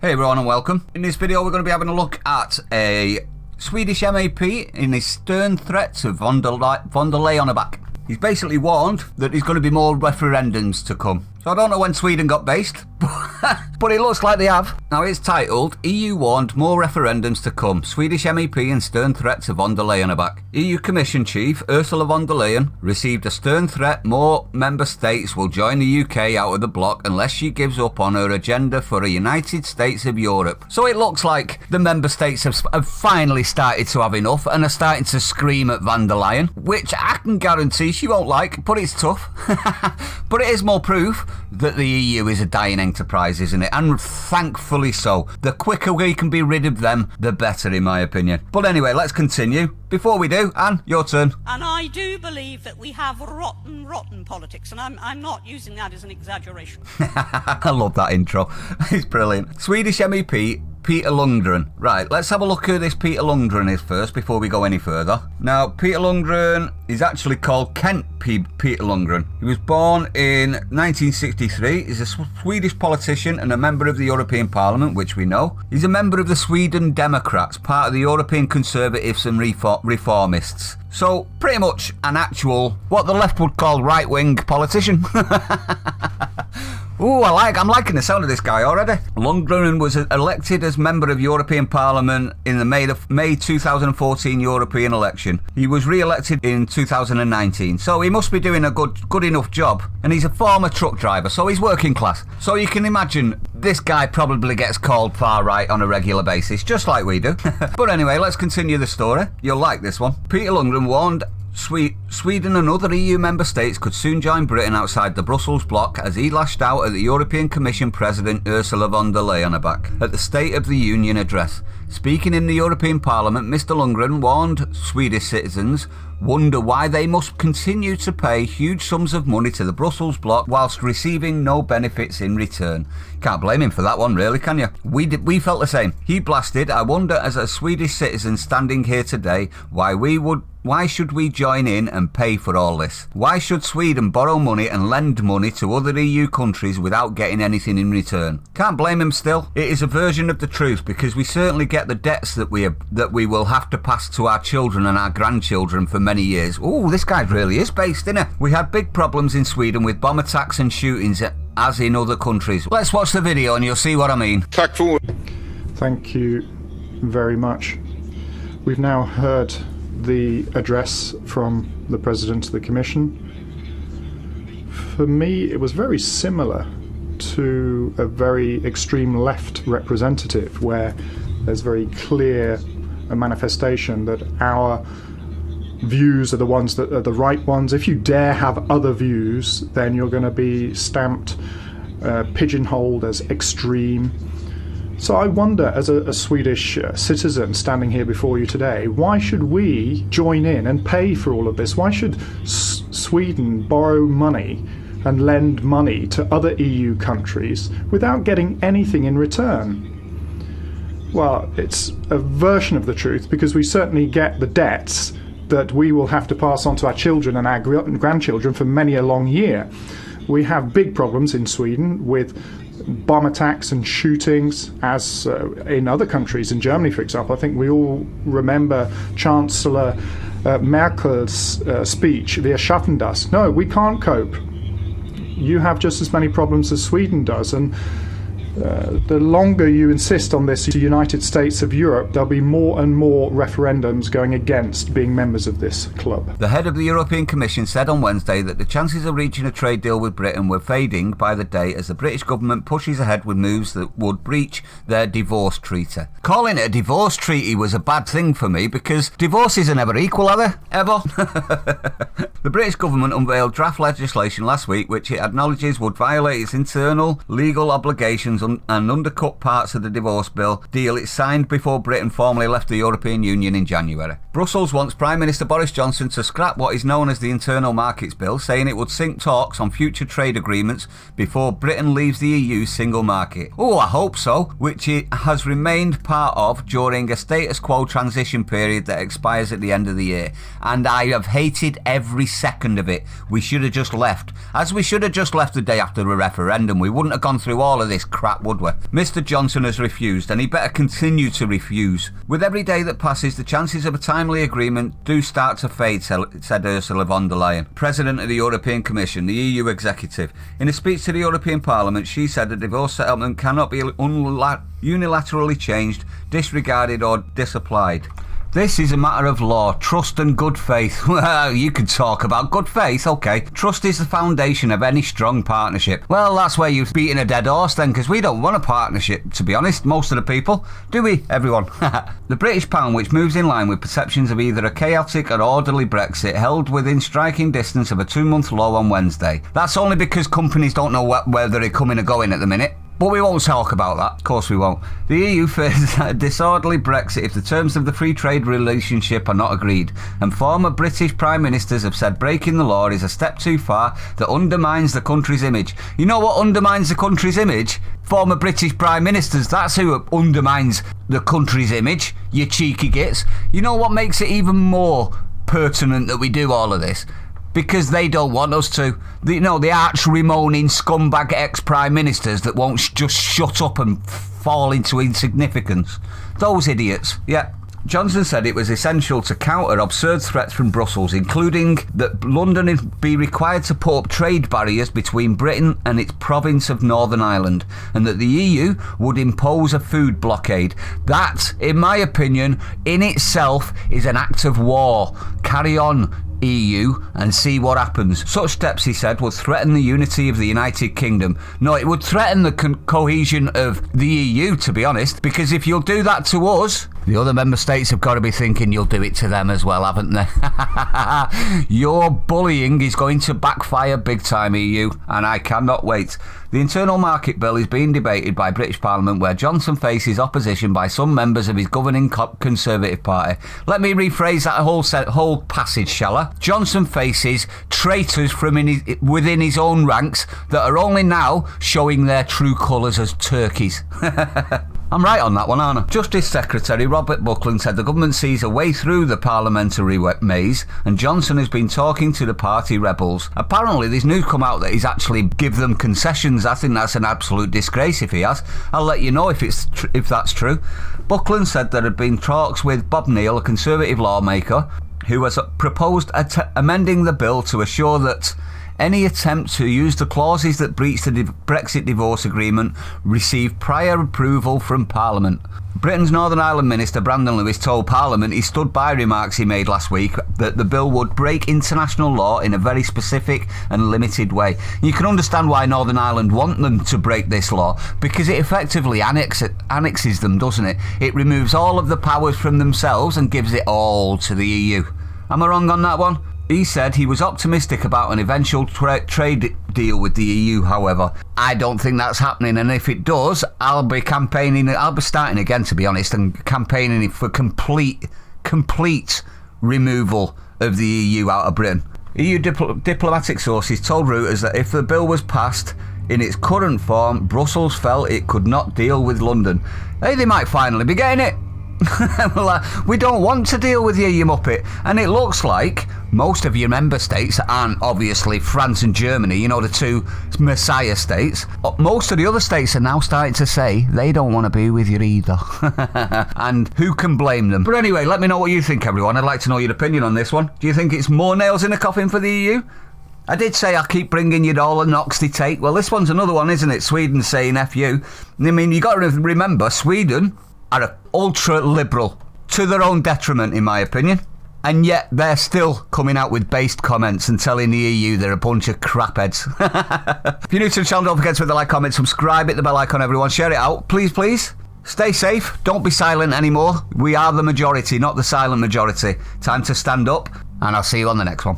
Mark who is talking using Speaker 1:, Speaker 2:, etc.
Speaker 1: Hey everyone and welcome. In this video we're going to be having a look at a Swedish MEP in his stern threat to von der Leyen. He's basically warned that there's going to be more referendums to come. So I don't know when Sweden got based, but it looks like they have. Now it's titled, EU warned more referendums to come. Swedish MEP in stern threat to von der Leyen. EU Commission Chief Ursula von der Leyen received a stern threat more member states will join the UK out of the bloc unless she gives up on her agenda for a United States of Europe. So it looks like the member states have finally started to have enough and are starting to scream at von der Leyen, which I can guarantee she won't like, but it's tough. But it is more proof that the EU is a dying enterprise, isn't it? And thankfully so. The quicker we can be rid of them, the better, in my opinion. But anyway, let's continue. Before we do, Anne, your turn.
Speaker 2: And I do believe that we have rotten politics, and I'm not using that as an exaggeration.
Speaker 1: I love that intro. It's brilliant. Swedish MEP Peter Lundgren. Right, let's have a look at who this Peter Lundgren is first before we go any further. Now, Peter Lundgren is actually called Kent Peter Lundgren. He was born in 1963. He's a Swedish politician and a member of the European Parliament, which we know. He's a member of the Sweden Democrats, part of the European Conservatives and Reformists. So, pretty much an actual, what the left would call right-wing politician. Ooh, I'm liking the sound of this guy already. Lundgren was elected as member of European Parliament in the May 2014 European election. He was re-elected in 2019, so he must be doing a good enough job. And he's a former truck driver, so he's working class. So you can imagine this guy probably gets called far right on a regular basis, just like we do. But anyway, let's continue the story. You'll like this one. Peter Lundgren warned Sweden and other EU member states could soon join Britain outside the Brussels bloc as he lashed out at the European Commission President Ursula von der Leyen at the State of the Union address. Speaking in the European Parliament, Mr Lundgren warned Swedish citizens wonder why they must continue to pay huge sums of money to the Brussels bloc whilst receiving no benefits in return. Can't blame him for that one, really, can you? We felt the same. He blasted, I wonder as a Swedish citizen standing here today why should we join in and pay for all this? Why should Sweden borrow money and lend money to other EU countries without getting anything in return? Can't blame him still. It is a version of the truth because we certainly get the debts that we will have to pass to our children and our grandchildren for many years. Ooh, this guy really is based, isn't he? We had big problems in Sweden with bomb attacks and shootings as in other countries. Let's watch the video and you'll see what I mean.
Speaker 3: Thank you very much. We've now heard the address from the President of the Commission. For me, it was very similar to a very extreme left representative where there's very clear a manifestation that our views are the ones that are the right ones. If you dare have other views, then you're going to be stamped, pigeonholed as extreme. So I wonder, as a Swedish citizen standing here before you today, why should we join in and pay for all of this? Why should Sweden borrow money and lend money to other EU countries without getting anything in return? Well, it's a version of the truth because we certainly get the debts that we will have to pass on to our children and our grandchildren for many a long year. We have big problems in Sweden with bomb attacks and shootings, as in other countries. In Germany, for example, I think we all remember Chancellor Merkel's speech, Wir schaffen das. No, we can't cope. You have just as many problems as Sweden does, and the longer you insist on this United States of Europe, there'll be more and more referendums going against being members of this club.
Speaker 1: The head of the European Commission said on Wednesday that the chances of reaching a trade deal with Britain were fading by the day as the British government pushes ahead with moves that would breach their divorce treaty. Calling it a divorce treaty was a bad thing for me because divorces are never equal, are they? Ever? The British government unveiled draft legislation last week which it acknowledges would violate its internal legal obligations and undercut parts of the divorce deal it signed before Britain formally left the European Union in January. Brussels wants Prime Minister Boris Johnson to scrap what is known as the Internal Markets Bill, saying it would sink talks on future trade agreements before Britain leaves the EU's single market. Oh, I hope so, which it has remained part of during a status quo transition period that expires at the end of the year. And I have hated every second of it. We should have just left. As we should have just left the day after the referendum. We wouldn't have gone through all of this crap, would we? Mr Johnson has refused, and he better continue to refuse. With every day that passes, the chances of a timely agreement do start to fade, said Ursula von der Leyen, President of the European Commission, the EU executive. In a speech to the European Parliament, she said the divorce settlement cannot be unilaterally changed, disregarded or disapplied. This is a matter of law, trust and good faith. Well, you can talk about good faith, okay. Trust is the foundation of any strong partnership. Well, that's where you're beating a dead horse then, because we don't want a partnership, to be honest, most of the people. Do we, everyone? The British pound, which moves in line with perceptions of either a chaotic or orderly Brexit, held within striking distance of a 2-month low on Wednesday. That's only because companies don't know whether they're coming or going at the minute. But we won't talk about that. Of course we won't. The EU fears a disorderly Brexit if the terms of the free trade relationship are not agreed. And former British Prime Ministers have said breaking the law is a step too far that undermines the country's image. You know what undermines the country's image? Former British Prime Ministers. That's who undermines the country's image, you cheeky gits. You know what makes it even more pertinent that we do all of this? Because they don't want us to. The arch-remoaning scumbag ex-prime ministers that won't just shut up and fall into insignificance. Those idiots, yeah. Johnson said it was essential to counter absurd threats from Brussels, including that London be required to put up trade barriers between Britain and its province of Northern Ireland, and that the EU would impose a food blockade. That, in my opinion, in itself is an act of war. Carry on, EU, and see what happens. Such steps, he said, would threaten the unity of the United Kingdom. No, it would threaten the cohesion of the EU, to be honest, because if you'll do that to us, the other member states have got to be thinking you'll do it to them as well, haven't they? Your bullying is going to backfire big time, EU, and I cannot wait. The Internal Market Bill is being debated by British Parliament, where Johnson faces opposition by some members of his governing Conservative Party. Let me rephrase that whole passage, shall I? Johnson faces traitors from within his own ranks that are only now showing their true colours as turkeys. I'm right on that one, aren't I? Justice Secretary Robert Buckland said the government sees a way through the parliamentary maze, and Johnson has been talking to the party rebels. Apparently there's news come out that he's actually give them concessions. I think that's an absolute disgrace if he has. I'll let you know if that's true. Buckland said there had been talks with Bob Neill, a Conservative lawmaker, who has proposed amending the bill to assure that any attempt to use the clauses that breach the Brexit divorce agreement receive prior approval from Parliament. Britain's Northern Ireland Minister Brandon Lewis told Parliament he stood by remarks he made last week that the bill would break international law in a very specific and limited way. You can understand why Northern Ireland want them to break this law, because it effectively annexes them, doesn't it? It removes all of the powers from themselves and gives it all to the EU. Am I wrong on that one? He said he was optimistic about an eventual trade deal with the EU, however. I don't think that's happening, and if it does, I'll be starting again, to be honest, and campaigning for complete removal of the EU out of Britain. EU diplomatic sources told Reuters that if the bill was passed in its current form, Brussels felt it could not deal with London. Hey, they might finally be getting it. We don't want to deal with you, you muppet. And it looks like most of your member states, and obviously France and Germany, the two messiah states, most of the other states are now starting to say they don't want to be with you either. And who can blame them? But anyway, let me know what you think, everyone. I'd like to know your opinion on this one. Do you think it's more nails in the coffin for the EU? I did say I keep bringing you all the knocks they take. Well, this one's another one, isn't it? Sweden saying F you. I mean, you got to remember, Sweden are ultra-liberal, to their own detriment, in my opinion. And yet they're still coming out with based comments and telling the EU they're a bunch of crapheads. If you're new to the channel, don't forget to hit the like, comment, subscribe, hit the bell icon, everyone. Share it out, please. Stay safe. Don't be silent anymore. We are the majority, not the silent majority. Time to stand up, and I'll see you on the next one.